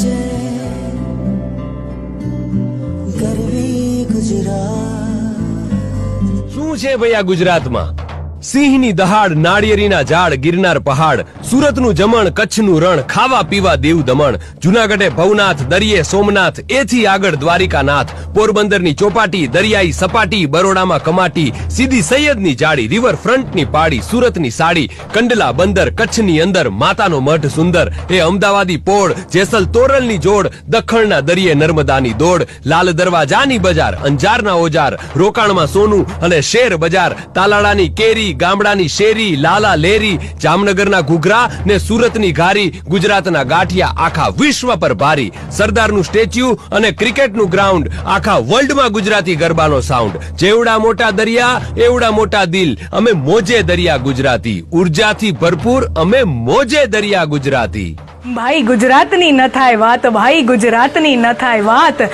जय गरवी गुजरात। શું છે ભાઈ આ ગુજરાતમાં? સિંહની દહાડ, નાળિયેરીના ઝાડ, ગિરનાર પહાડ, સુરતનું જમણ, કચ્છનું રણ, ખાવા પીવા દેવ દમણ, જુનાગઢે ભવનાથ, દરિયે સોમનાથ, એથી આગળ દ્વારિકાનાથ, પોરબંદરની ચોપાટી, દરિયાઈ સપાટી, બરોડામાં કમાટી, સીધી સૈયદની જાળી, રિવરફ્રન્ટની પાડી, સુરતની સાડી, કંડલા બંદર, કચ્છની અંદર માતાનો મઢ સુંદર, એ અમદાવાદી પોળ, જેસલ તોરલની જોડ, દખણના દરિયે નર્મદાની દોડ, લાલ દરવાજાની બજાર, અંજારના ઓજાર, રોકાણમાં સોનું અને શેર બજાર, તાલાળાની કેરી, ગામડાની શેરી, લાલા લેરી, જામનગરના ઘૂઘરા ને સુરતની ઘારી, ગુજરાતના ગાંઠિયા આખા વિશ્વ પર ભારી, સરદારનું સ્ટેચ્યુ અને ક્રિકેટનું ગ્રાઉન્ડ, આખા વર્લ્ડમાં ગુજરાતી ગરબાનો સાઉન્ડ, જેવડા મોટા દરિયા એવડા મોટા દિલ, અમે મોજે દરિયા ગુજરાતી, ઉર્જાથી ભરપૂર અમે મોજે દરિયા ગુજરાતી। ભાઈ ગુજરાતની ન થાય વાત, ભાઈ ગુજરાતની ન થાય વાત।